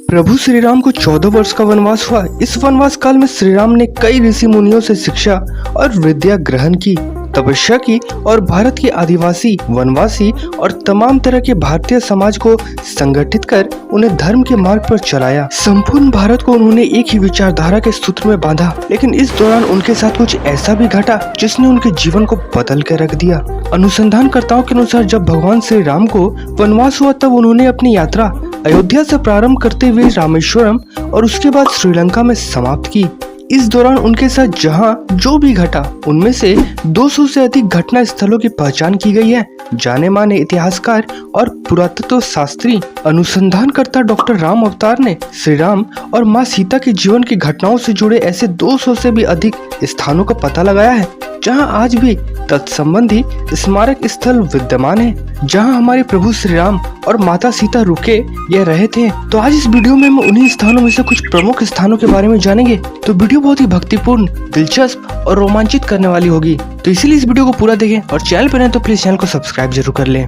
प्रभु श्री राम को 14 वर्ष का वनवास हुआ। इस वनवास काल में श्री राम ने कई ऋषि मुनियों से शिक्षा और विद्या ग्रहण की, तपस्या की और भारत के आदिवासी, वनवासी और तमाम तरह के भारतीय समाज को संगठित कर उन्हें धर्म के मार्ग पर चलाया। संपूर्ण भारत को उन्होंने एक ही विचारधारा के सूत्र में बांधा। लेकिन इस दौरान उनके साथ कुछ ऐसा भी घटा जिसने उनके जीवन को बदल कर रख दिया। अनुसंधानकर्ताओं के अनुसार जब भगवान श्री राम को वनवास हुआ तब उन्होंने अपनी यात्रा अयोध्या से प्रारंभ करते हुए रामेश्वरम और उसके बाद श्रीलंका में समाप्त की। इस दौरान उनके साथ जहां जो भी घटा उनमें से 200 से अधिक घटना स्थलों की पहचान की गई है। जाने माने इतिहासकार और पुरातत्व शास्त्री अनुसंधानकर्ता डॉक्टर राम अवतार ने श्री राम और माँ सीता के जीवन की घटनाओं से जुड़े ऐसे 200 से भी अधिक स्थानों का पता लगाया है जहां आज भी तत्संबंधी स्मारक स्थल विद्यमान है, जहां हमारे प्रभु श्री राम और माता सीता रुके या रहे थे। तो आज इस वीडियो में हम उन्हीं स्थानों में से कुछ प्रमुख स्थानों के बारे में जानेंगे। तो वीडियो बहुत ही भक्तिपूर्ण, दिलचस्प और रोमांचित करने वाली होगी, तो इसीलिए इस वीडियो को पूरा देखें और चैनल पर नए तो प्लीज चैनल को सब्सक्राइब जरूर कर लें।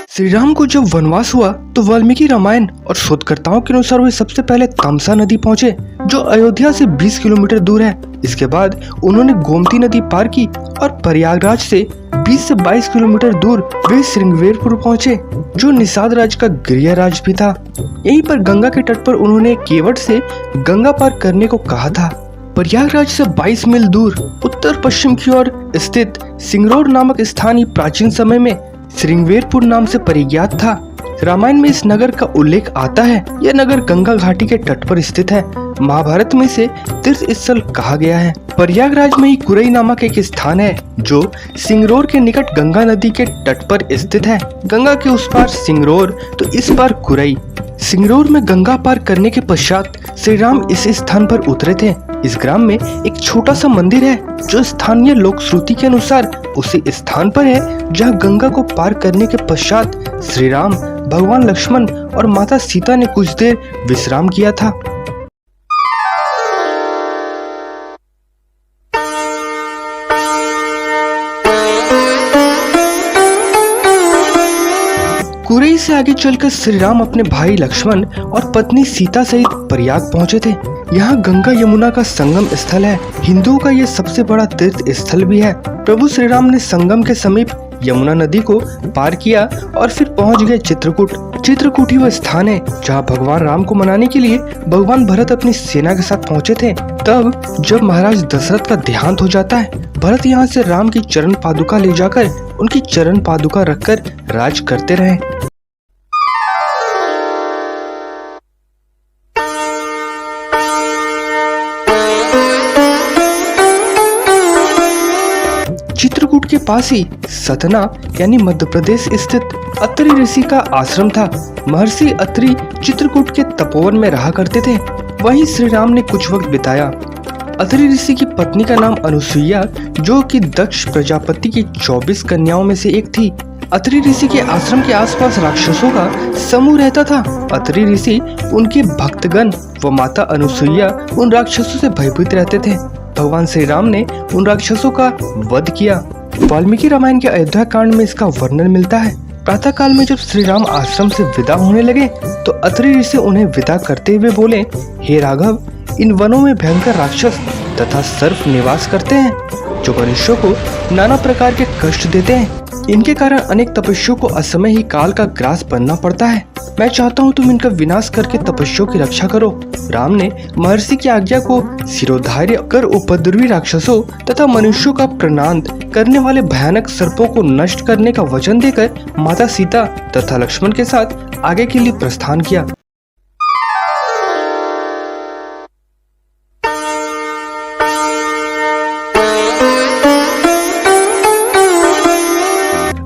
श्री राम को जब वनवास हुआ तो वाल्मीकि रामायण और शोधकर्ताओं के अनुसार वे सबसे पहले तमसा नदी पहुंचे, जो अयोध्या से 20 किलोमीटर दूर है। इसके बाद उन्होंने गोमती नदी पार की और प्रयागराज से 20 से 22 किलोमीटर दूर वे श्रृंगवेरपुर पहुंचे, जो निषाद राज का गृह राज भी था। यहीं पर गंगा के तट पर उन्होंने केवट से गंगा पार करने को कहा था। प्रयागराज से 22 मील दूर उत्तर पश्चिम की ओर स्थित सिंगरौर नामक स्थान ही प्राचीन समय में श्रृंगवेरपुर नाम से परिज्ञात था। रामायण में इस नगर का उल्लेख आता है। यह नगर गंगा घाटी के तट पर स्थित है। महाभारत में इसे तीर्थ स्थल कहा गया है। प्रयागराज में ही कुरई नामक एक स्थान है जो सिंगरौर के निकट गंगा नदी के तट पर स्थित है। गंगा के उस पार सिंगरौर तो इस पार कुरई। सिंगरौर में गंगा पार करने के पश्चात श्री राम इस स्थान पर उतरे थे। इस ग्राम में एक छोटा सा मंदिर है जो स्थानीय लोक श्रुति के अनुसार उसी स्थान पर है जहां गंगा को पार करने के पश्चात श्री राम, भगवान लक्ष्मण और माता सीता ने कुछ देर विश्राम किया था। कुरई से आगे चलकर श्री राम अपने भाई लक्ष्मण और पत्नी सीता सहित प्रयाग पहुंचे थे। यहाँ गंगा यमुना का संगम स्थल है। हिंदुओं का यह सबसे बड़ा तीर्थ स्थल भी है। प्रभु श्री राम ने संगम के समीप यमुना नदी को पार किया और फिर पहुंच गए चित्रकूट। चित्रकूट ही वह स्थान है जहाँ भगवान राम को मनाने के लिए भगवान भरत अपनी सेना के साथ पहुंचे थे। तब जब महाराज दशरथ का देहांत हो जाता है, भरत यहाँ से राम की चरण पादुका ले जाकर उनकी चरण पादुका रखकर राज करते रहे। चित्रकूट के पास ही सतना यानी मध्य प्रदेश स्थित अत्रि ऋषि का आश्रम था। महर्षि अत्रि चित्रकूट के तपोवन में रहा करते थे। वहीं श्री राम ने कुछ वक्त बिताया। अत्रि ऋषि की पत्नी का नाम अनुसुईया, जो कि दक्ष प्रजापति की 24 कन्याओं में से एक थी। अत्रि ऋषि के आश्रम के आसपास राक्षसों का समूह रहता था। अत्रि ऋषि, उनके भक्तगण व माता अनुसुईया उन राक्षसों से भयभीत रहते थे। भगवान श्री राम ने उन राक्षसों का वध किया। वाल्मीकि रामायण के अयोध्या कांड में इसका वर्णन मिलता है। प्रातः काल में जब श्री राम आश्रम से विदा होने लगे तो अत्रि ऋषि उन्हें विदा करते हुए बोले, हे राघव, इन वनों में भयंकर राक्षस तथा सर्प निवास करते हैं जो मनुष्यों को नाना प्रकार के कष्ट देते हैं। इनके कारण अनेक तपस्वियों को असमय ही काल का ग्रास बनना पड़ता है। मैं चाहता हूँ तुम इनका विनाश करके तपस्वियों की रक्षा करो। राम ने महर्षि की आज्ञा को शिरोधार्य कर उपद्रवी राक्षसों तथा मनुष्यों का प्रणांत करने वाले भयानक सर्पों को नष्ट करने का वचन देकर माता सीता तथा लक्ष्मण के साथ आगे के लिए प्रस्थान किया।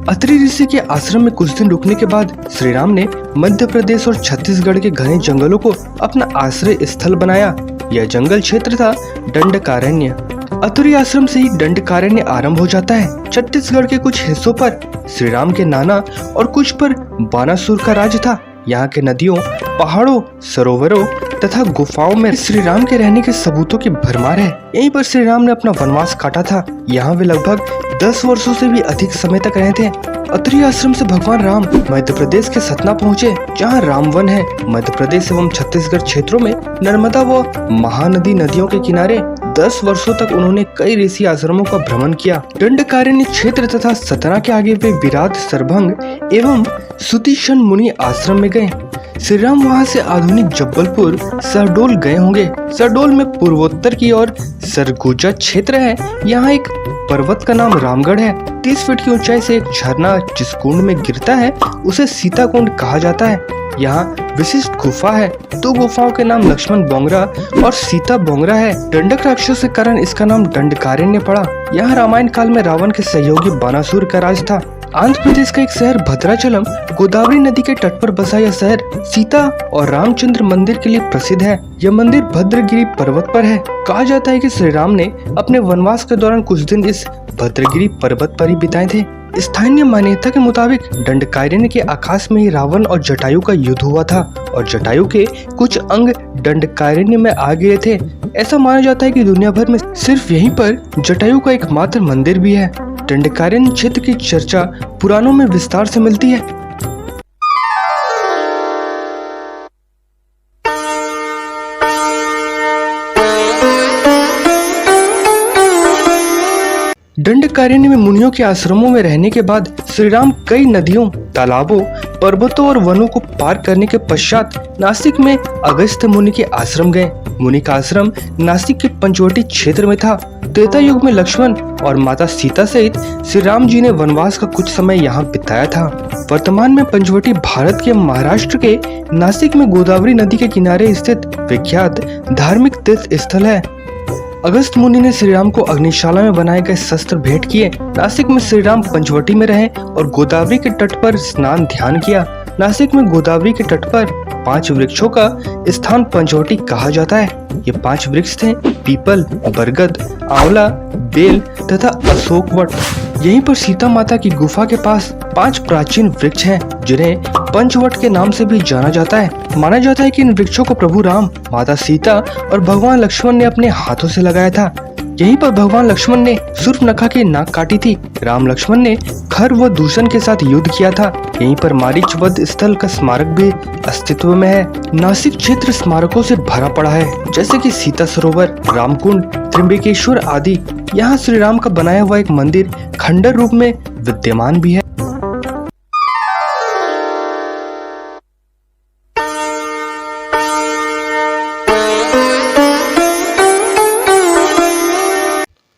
अत्रि ऋषि के आश्रम में कुछ दिन रुकने के बाद श्री राम ने मध्य प्रदेश और छत्तीसगढ़ के घने जंगलों को अपना आश्रय स्थल बनाया। यह जंगल क्षेत्र था दंडकारण्य। अत्रि आश्रम से ही दंडकारण्य आरंभ हो जाता है। छत्तीसगढ़ के कुछ हिस्सों पर श्री राम के नाना और कुछ पर बानासुर का राज था। यहाँ के नदियों, पहाड़ों, सरोवरों तथा गुफाओं में श्री राम के रहने के सबूतों की भरमार है। यहीं पर श्री राम ने अपना वनवास काटा था। यहाँ वे लगभग 10 वर्षों से भी अधिक समय तक रहे थे। अत्रि आश्रम से भगवान राम मध्य प्रदेश के सतना पहुँचे, जहाँ रामवन है। मध्य प्रदेश एवं छत्तीसगढ़ क्षेत्रों में नर्मदा व महानदी नदियों के किनारे 10 वर्षों तक उन्होंने कई ऋषि आश्रमों का भ्रमण किया। दंडकारण्य क्षेत्र तथा सतना के आगे वे विराट सरभंग एवं सुतिशन मुनि आश्रम में गए। श्री राम वहाँ से आधुनिक जबलपुर शहडोल गए होंगे। शहडोल में पूर्वोत्तर की ओर सरगुजा क्षेत्र है। यहाँ एक पर्वत का नाम रामगढ़ है। 30 फीट की ऊंचाई से एक झरना जिस कुंड में गिरता है उसे सीता कुंड कहा जाता है। यहाँ विशिष्ट गुफा है। 2 गुफाओं के नाम लक्ष्मण बोंगरा और सीता बोंगरा है। दंडक राक्षस के कारण इसका नाम दंडकारण्य पड़ा। यहाँ रामायण काल में रावण के सहयोगी बानासुर का राज था। आंध्र प्रदेश का एक शहर भद्राचलम गोदावरी नदी के तट पर बसा यह शहर सीता और रामचंद्र मंदिर के लिए प्रसिद्ध है। यह मंदिर भद्रगिरी पर्वत पर है। कहा जाता है कि श्री राम ने अपने वनवास के दौरान कुछ दिन इस भद्रगिरी पर्वत पर ही बिताए थे। स्थानीय मान्यता के मुताबिक दंडकारण्य के आकाश में ही रावण और जटायु का युद्ध हुआ था और जटायु के कुछ अंग दंडकारण्य में आ गए थे। ऐसा माना जाता है कि दुनिया भर में सिर्फ यहीं पर जटायु का एकमात्र मंदिर भी है। दंडकारण्य क्षेत्र की चर्चा पुराणों में विस्तार से मिलती है। दंडकारण्य में मुनियों के आश्रमों में रहने के बाद श्री राम कई नदियों, तालाबों, पर्वतों और वनों को पार करने के पश्चात नासिक में अगस्त्य मुनि के आश्रम गए। मुनि का आश्रम नासिक के पंचवटी क्षेत्र में था। त्रेता युग में लक्ष्मण और माता सीता सहित श्री राम जी ने वनवास का कुछ समय यहाँ बिताया था। वर्तमान में पंचवटी भारत के महाराष्ट्र के नासिक में गोदावरी नदी के किनारे स्थित विख्यात धार्मिक तीर्थ स्थल है। अगस्त मुनि ने श्री राम को अग्निशाला में बनाए गए शस्त्र भेंट किए। नासिक में श्री राम पंचवटी में रहे और गोदावरी के तट पर स्नान ध्यान किया। नासिक में गोदावरी के तट पर 5 वृक्षों का स्थान पंचवटी कहा जाता है। ये 5 वृक्ष थे पीपल, बरगद, आंवला, बेल तथा अशोक वट। यहीं पर सीता माता की गुफा के पास 5 प्राचीन वृक्ष हैं, जिन्हें पंचवट के नाम से भी जाना जाता है। माना जाता है कि इन वृक्षों को प्रभु राम, माता सीता और भगवान लक्ष्मण ने अपने हाथों से लगाया था। यहीं पर भगवान लक्ष्मण ने शूर्पणखा की नाक काटी थी। राम लक्ष्मण ने खर व दूषण के साथ युद्ध किया था। यहीं पर मारीच वध स्थल का स्मारक भी अस्तित्व में है। नासिक क्षेत्र स्मारकों से भरा पड़ा है, जैसे कि सीता सरोवर, रामकुंड, त्र्यंबकेश्वर आदि। यहाँ श्री राम का बनाया हुआ एक मंदिर खंडर रूप में विद्यमान भी है।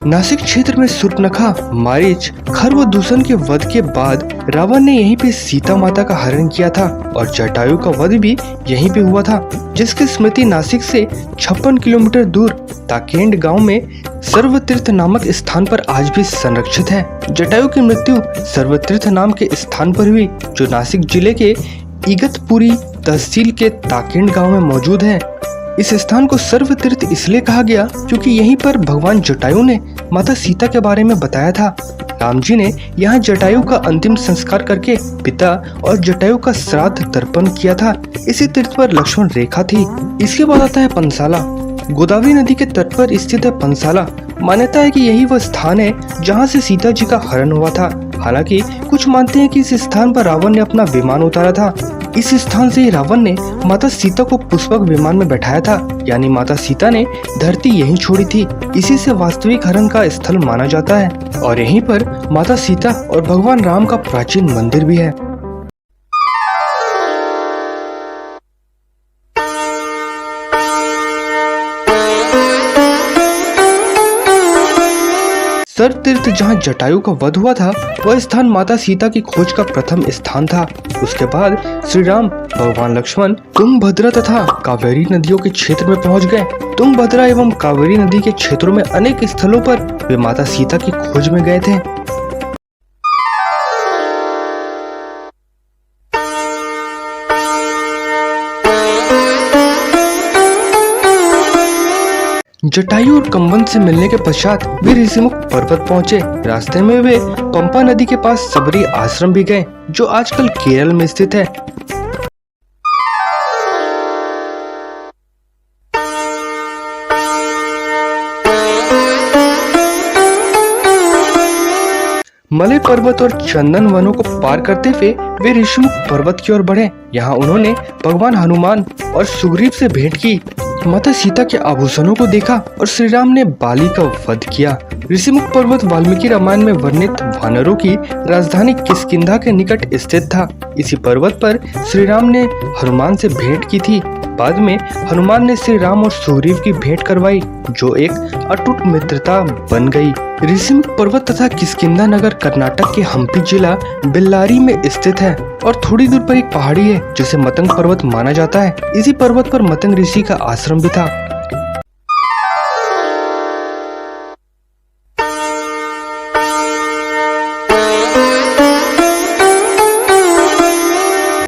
नासिक क्षेत्र में शूर्पणखा, मारीच, खर व दूषण के वध के बाद रावण ने यहीं पे सीता माता का हरण किया था और जटायु का वध भी यहीं पे हुआ था, जिसकी स्मृति नासिक से 56 किलोमीटर दूर ताकेंड गांव में सर्वतीर्थ नामक स्थान पर आज भी संरक्षित है। जटायु की मृत्यु सर्वतीर्थ नाम के स्थान पर हुई, जो नासिक जिले के इगतपुरी तहसील के ताकेंड गाँव में मौजूद है। इस स्थान को सर्वतीर्थ इसलिए कहा गया क्योंकि यहीं पर भगवान जटायु ने माता सीता के बारे में बताया था। राम जी ने यहाँ जटायु का अंतिम संस्कार करके पिता और जटायु का श्राद्ध तर्पण किया था। इसी तीर्थ पर लक्ष्मण रेखा थी। इसके बाद आता है पंसाला। गोदावरी नदी के तट पर स्थित है पंसाला। मान्यता है कि यही वह स्थान है जहाँ से सीता जी का हरण हुआ था। हालांकि कुछ मानते हैं कि इस स्थान पर रावण ने अपना विमान उतारा था। इस स्थान से ही रावण ने माता सीता को पुष्पक विमान में बैठाया था, यानी माता सीता ने धरती यहीं छोड़ी थी। इसी से वास्तविक हरण का स्थल माना जाता है और यहीं पर माता सीता और भगवान राम का प्राचीन मंदिर भी है। सर्वतीर्थ जहाँ जटायु का वध हुआ था, वह स्थान माता सीता की खोज का प्रथम स्थान था। उसके बाद श्री राम, भगवान लक्ष्मण तुंगभद्रा तथा कावेरी नदियों के क्षेत्र में पहुंच गए। तुंगभद्रा एवं कावेरी नदी के क्षेत्रों में अनेक स्थलों पर वे माता सीता की खोज में गए थे। जटायु और कंबन से मिलने के पश्चात वे ऋषिमुख पर्वत पहुंचे। रास्ते में वे पंपा नदी के पास सबरी आश्रम भी गए, जो आजकल केरल में स्थित है। मलय पर्वत और चंदन वनों को पार करते हुए वे ऋषिमुख पर्वत की ओर बढ़े। यहाँ उन्होंने भगवान हनुमान और सुग्रीव से भेंट की, माता सीता के आभूषणों को देखा और श्री राम ने बाली का वध किया। ऋषिमुख पर्वत वाल्मीकि रामायण में वर्णित वानरों की राजधानी किष्किंधा के निकट स्थित था। इसी पर्वत पर श्री राम ने हनुमान से भेंट की थी। बाद में हनुमान ने श्री राम और सुग्रीव की भेंट करवाई, जो एक अटूट मित्रता बन गई। ऋषिमुख पर्वत तथा किष्किंधा नगर कर्नाटक के हम्पी जिला बेल्लारी में स्थित है और थोड़ी दूर पर एक पहाड़ी है जिसे मतंग पर्वत माना जाता है। इसी पर्वत पर मतंग ऋषि का आश्रम भी था।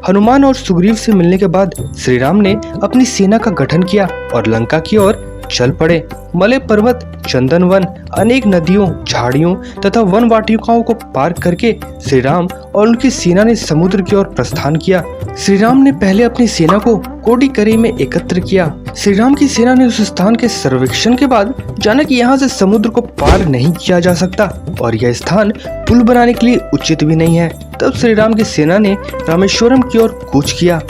हनुमान और सुग्रीव से मिलने के बाद श्री राम ने अपनी सेना का गठन किया और लंका की ओर चल पड़े। मलय पर्वत, चंदन वन, अनेक नदियों, झाड़ियों तथा वन वाटिकाओं को पार करके श्री राम और उनकी सेना ने समुद्र की ओर प्रस्थान किया। श्री राम ने पहले अपनी सेना को कोडिकरी में एकत्र किया। श्री राम की सेना ने उस स्थान के सर्वेक्षण के बाद जाना कि यहाँ से समुद्र को पार नहीं किया जा सकता और यह स्थान पुल बनाने के लिए उचित भी नहीं है। तब श्री राम की सेना ने रामेश्वरम की ओर कूच किया।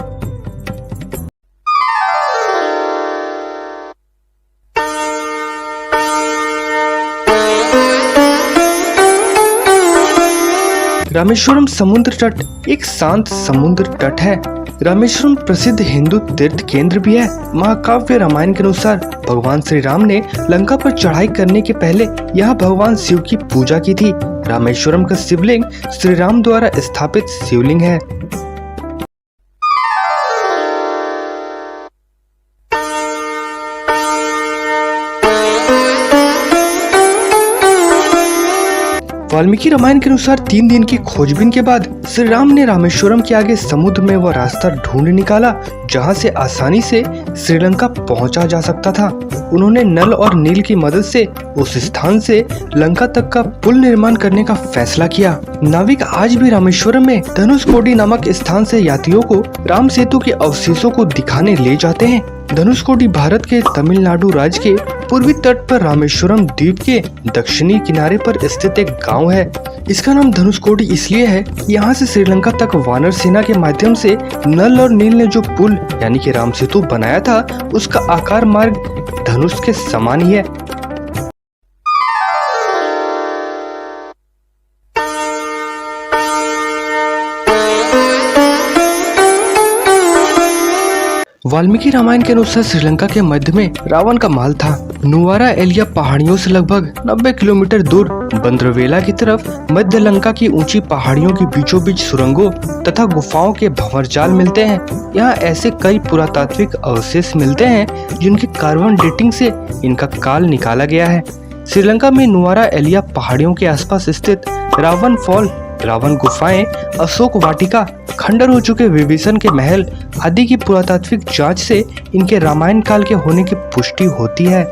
रामेश्वरम समुद्र तट एक शांत समुद्र तट है। रामेश्वरम प्रसिद्ध हिंदू तीर्थ केंद्र भी है। महाकाव्य रामायण के अनुसार भगवान श्री राम ने लंका पर चढ़ाई करने के पहले यहाँ भगवान शिव की पूजा की थी। रामेश्वरम का शिवलिंग श्री राम द्वारा स्थापित शिवलिंग है। वाल्मीकि रामायण के अनुसार 3 दिन की खोजबीन के बाद श्री राम ने रामेश्वरम के आगे समुद्र में वह रास्ता ढूंढ निकाला जहां से आसानी से श्रीलंका पहुंचा जा सकता था। उन्होंने नल और नील की मदद से उस स्थान से लंका तक का पुल निर्माण करने का फैसला किया। नाविक आज भी रामेश्वरम में धनुषकोडी नामक स्थान से यात्रियों को राम सेतु के अवशेषों को दिखाने ले जाते हैं। धनुषकोडी भारत के तमिलनाडु राज्य के पूर्वी तट पर रामेश्वरम द्वीप के दक्षिणी किनारे पर स्थित एक गांव है। इसका नाम धनुषकोडी इसलिए है कि यहाँ से श्रीलंका तक वानर सेना के माध्यम से नल और नील ने जो पुल यानी कि राम सेतु बनाया था उसका आकार मार्ग धनुष के समान ही है। वाल्मीकि रामायण के अनुसार श्रीलंका के मध्य में रावण का महल था। नुवारा एलिया पहाड़ियों से लगभग 90 किलोमीटर दूर बंद्रवेला की तरफ मध्य लंका की ऊंची पहाड़ियों के बीचों बीच सुरंगों तथा गुफाओं के भंवरजाल मिलते हैं। यहाँ ऐसे कई पुरातात्विक अवशेष मिलते हैं जिनकी कार्बन डेटिंग से इनका काल निकाला गया है। श्रीलंका में नुवारा एलिया पहाड़ियों के आसपास स्थित रावण फॉल, रावण गुफाएं, अशोक वाटिका, खंडर हो चुके विभीषण के महल आदि की पुरातात्विक जांच से इनके रामायण काल के होने की पुष्टि होती है।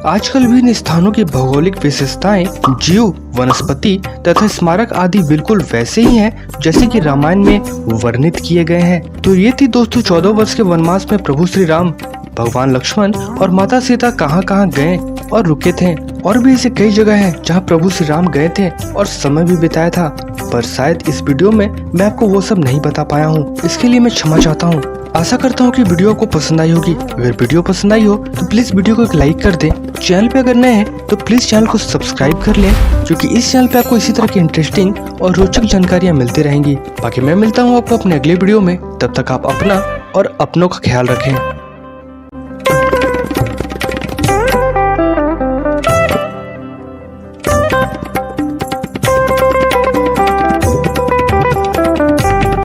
आजकल भी इन स्थानों की भौगोलिक विशेषताएं, जीव, वनस्पति तथा स्मारक आदि बिल्कुल वैसे ही हैं जैसे कि रामायण में वर्णित किए गए हैं। तो ये थी दोस्तों 14 वर्ष के वनवास में प्रभु श्री राम, भगवान लक्ष्मण और माता सीता कहाँ गए और रुके थे। और भी ऐसे कई जगह हैं जहाँ प्रभु श्री राम गए थे और समय भी बिताया था, पर शायद इस वीडियो में मैं आपको वो सब नहीं बता पाया हूँ। इसके लिए मैं क्षमा चाहता हूँ। आशा करता हूँ कि वीडियो आपको पसंद आई होगी। अगर वीडियो पसंद आई हो तो प्लीज वीडियो को एक लाइक कर दें। चैनल पे अगर नए हैं तो प्लीज चैनल को सब्सक्राइब कर लें, क्योंकि इस चैनल पे आपको इसी तरह की इंटरेस्टिंग और रोचक जानकारियाँ मिलती रहेंगी। बाकी मैं मिलता हूँ आपको अपने अगले वीडियो में। तब तक आप अपना और अपनों का ख्याल रखें।